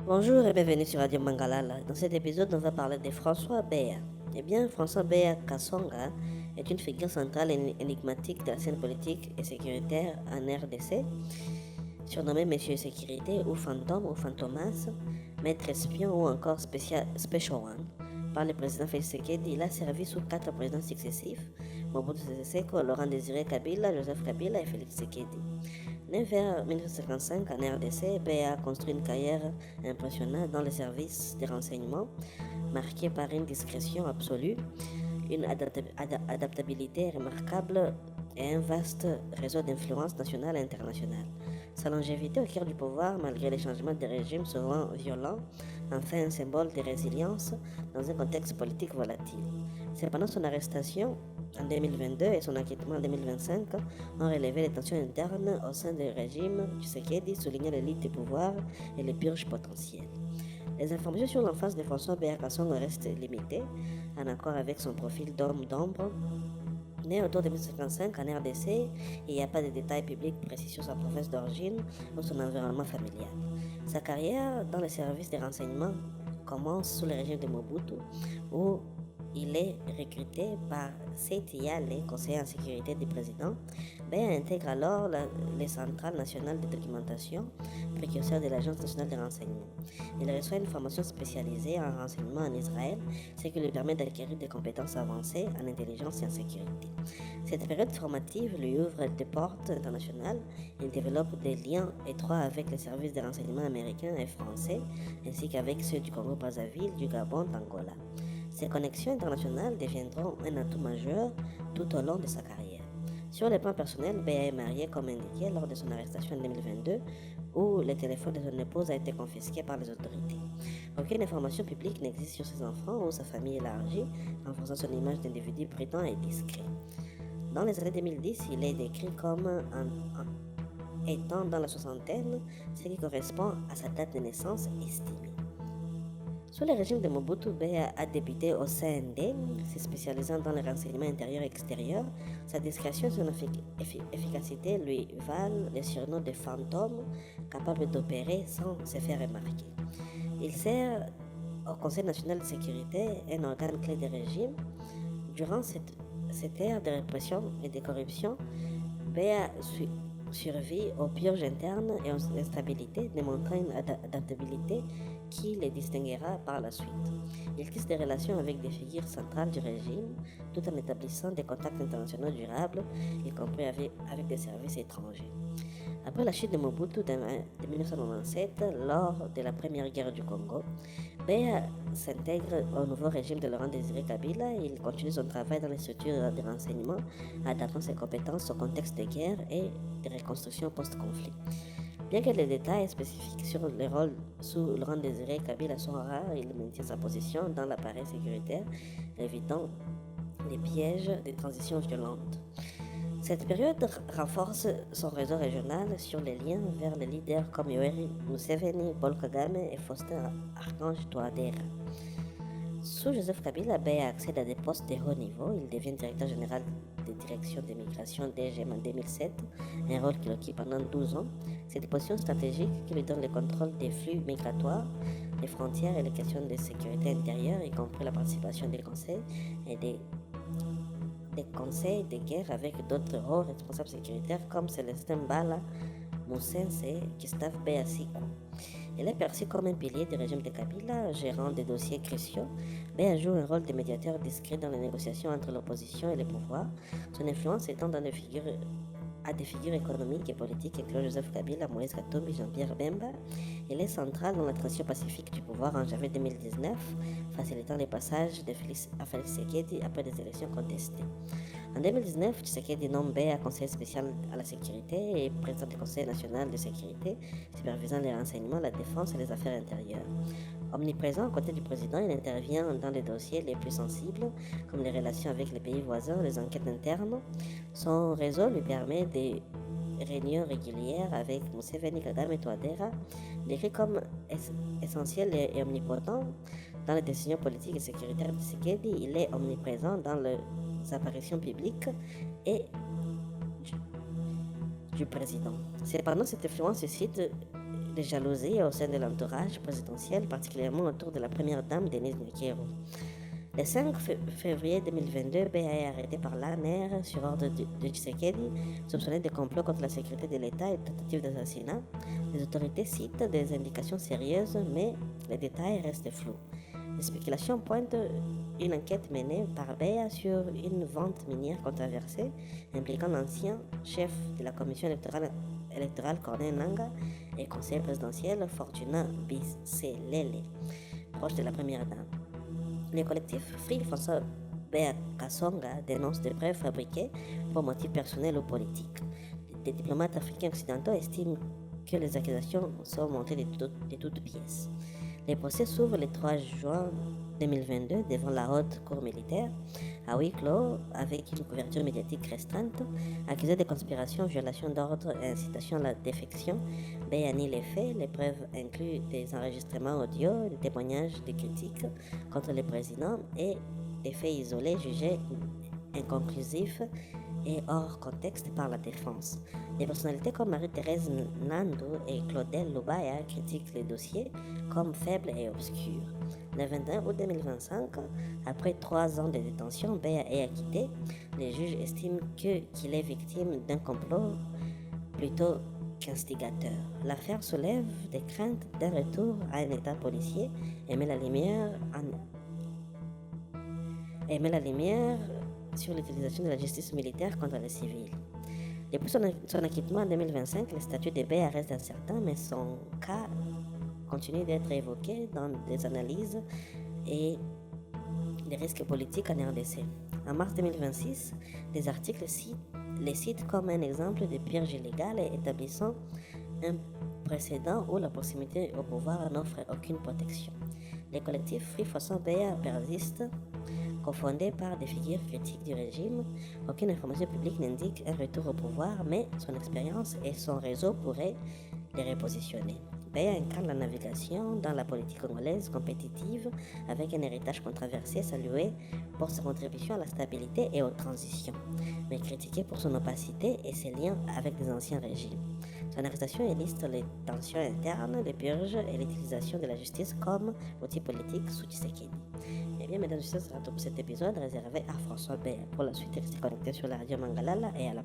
Bonjour et bienvenue sur Radio Mangalala. Dans cet épisode, on va parler de François Béa. Eh bien, François Béa Kassonga est une figure centrale et énigmatique de la scène politique et sécuritaire en RDC, surnommé Monsieur Sécurité ou Fantôme ou Fantomas, Maître Espion ou encore Special One. Par le président Félix Tshisekedi, il a servi sous 4 présidents successifs, Mobutu Sese Seko, Laurent Désiré Kabila, Joseph Kabila et Félix Tshisekedi. Né vers 1955 en RDC, Béa a construit une carrière impressionnante dans les services de renseignement, marquée par une discrétion absolue, une adaptabilité remarquable et un vaste réseau d'influence nationale et internationale. Sa longévité au cœur du pouvoir, malgré les changements de régime souvent violents, en fait un symbole de résilience dans un contexte politique volatile. Cependant, son arrestation en 2022 et son acquittement en 2025 ont relevé les tensions internes au sein du régime Tshisekedi, soulignant l'élite du pouvoir et les purges potentielles. Les informations sur l'enfance de François Béa Kassonga restent limitées, en accord avec son profil d'homme d'ombre. Né autour de 1955 en RDC, il n'y a pas de détails publics précis sur sa province d'origine ou son environnement familial. Sa carrière dans les services de renseignement commence sous le régime de Mobutu, où il est recruté par Seyti Yale, conseiller en sécurité du président. Béa intègre alors les centrales nationales de documentation, précurseur de l'Agence nationale de renseignement. Il reçoit une formation spécialisée en renseignement en Israël, ce qui lui permet d'acquérir des compétences avancées en intelligence et en sécurité. Cette période formative lui ouvre des portes internationales. Il développe des liens étroits avec les services de renseignement américains et français, ainsi qu'avec ceux du Congo-Brazzaville, du Gabon, d'Angola. Ces connexions internationales deviendront un atout majeur tout au long de sa carrière. Sur le plan personnel, Béa est mariée comme indiqué lors de son arrestation en 2022, où le téléphone de son épouse a été confisqué par les autorités. Aucune information publique n'existe sur ses enfants ou sa famille élargie, renforçant son image d'individu prudent et discret. Dans les années 2010, il est décrit comme étant dans la soixantaine, ce qui correspond à sa date de naissance estimée. Sous le régime de Mobutu, Béa a débuté au CND, se spécialisant dans le renseignement intérieur et extérieur. Sa discrétion et son efficacité lui valent le surnom de fantôme, capable d'opérer sans se faire remarquer. Il sert au Conseil national de sécurité, un organe clé du régime. Durant cette ère de répression et de corruption, Béa survit aux purges internes et aux instabilités, démontrant une adaptabilité qui les distinguera par la suite. Il tisse des relations avec des figures centrales du régime, tout en établissant des contacts internationaux durables, y compris avec des services étrangers. Après la chute de Mobutu de 1997, lors de la première guerre du Congo, Béa s'intègre au nouveau régime de Laurent Désiré Kabila et il continue son travail dans les structures de renseignement, adaptant ses compétences au contexte de guerre et de reconstruction post-conflit. Bien que les détails spécifiques sur le rôle sous Laurent Désiré Kabila soient rares, il maintient sa position dans l'appareil sécuritaire, évitant les pièges des transitions violentes. Cette période renforce son réseau régional sur les liens vers les leaders comme Yoweri Museveni, Paul Kagame et Faustin Archange Touadéra. Sous Joseph Kabila, Béa accède à des postes de haut niveau. Il devient directeur général de direction des migrations DGM en 2007, un rôle qu'il occupe pendant 12 ans. Cette position stratégique qui lui donne le contrôle des flux migratoires, des frontières et les questions de sécurité intérieure, y compris la participation des conseils et des conseils de guerre avec d'autres hauts responsables sécuritaires comme Célestin Mbala, Moussense et Gustave Béa Siko. Il est perçu comme un pilier du régime de Kabila, gérant des dossiers cruciaux. Béa joue un rôle de médiateur discret dans les négociations entre l'opposition et le pouvoir, son influence étant dans des figures économiques et politiques incluant Joseph Kabila, Moïse Katumbi, Jean-Pierre Bemba. Il est central dans la transition pacifique du pouvoir en janvier 2019, facilitant le passage de Félix Tshisekedi après des élections contestées. En 2019, Tshisekedi nomme Béa conseiller spécial à la sécurité et président du Conseil national de sécurité, supervisant les renseignements, la défense et les affaires intérieures. Omniprésent à côté du président, il intervient dans les dossiers les plus sensibles, comme les relations avec les pays voisins, les enquêtes internes. Son réseau lui permet des réunions régulières avec Museveni, Kagame et Touadéra, décrit comme essentiel et omnipotent dans les décisions politiques et sécuritaires de Tshisekedi. Il est omniprésent dans les apparitions publiques et du président. Cependant, cette influence suscite de jalousie au sein de l'entourage présidentiel, particulièrement autour de la première dame Denise Nyekero. Le 5 février 2022, Beya est arrêté par l'ANR sur ordre de Tshisekedi, soupçonné de complot contre la sécurité de l'État et de tentative d'assassinat. Les autorités citent des indications sérieuses, mais les détails restent flous. Les spéculations pointent une enquête menée par Beya sur une vente minière controversée impliquant l'ancien chef de la commission électorale Corneille Nangaa et conseiller présidentiel Fortuna Bisselele, proche de la première dame. Le collectif Free François Beya Kasonga dénonce des preuves fabriquées pour motifs personnels ou politiques. Des diplomates africains occidentaux estiment que les accusations sont montées de toutes pièces. Les procès s'ouvrent le 3 juin 2022 devant la haute cour militaire à huis clos avec une couverture médiatique restreinte. Accusé de conspiration, violation d'ordre et incitation à la défection, Beya nie les faits. Les preuves incluent des enregistrements audio, des témoignages, des critiques contre le président et des faits isolés jugés inconclusifs et hors contexte par la défense. Des personnalités comme Marie-Thérèse Nandou et Claudel Lubaya critiquent les dossiers comme faibles et obscurs. Le 21 août 2025, après 3 ans de détention, Beya est acquitté. Les juges estiment qu'il est victime d'un complot plutôt qu'instigateur. L'affaire soulève des craintes d'un retour à un état policier et met la lumière sur l'utilisation de la justice militaire contre les civils. Depuis son acquittement en 2025, le statut de Beya reste incertain, mais son cas continue d'être évoqué dans des analyses et des risques politiques en RDC. En mars 2026, des articles les citent comme un exemple de purge illégale et établissant un précédent où la proximité au pouvoir n'offre aucune protection. Les collectifs Free François Beya persistent, confondés par des figures critiques du régime. Aucune information publique n'indique un retour au pouvoir, mais son expérience et son réseau pourraient les repositionner. Beya incarne la navigation dans la politique congolaise compétitive avec un héritage controversé salué pour sa contribution à la stabilité et aux transitions, mais critiqué pour son opacité et ses liens avec les anciens régimes. Son arrestation illustre les tensions internes, les purges et l'utilisation de la justice comme outil politique sous Tshisekedi. Eh bien, mesdames et messieurs, c'est tout pour cet épisode réservé à François Beya. Pour la suite, restez connectés sur la radio Mangalala et à la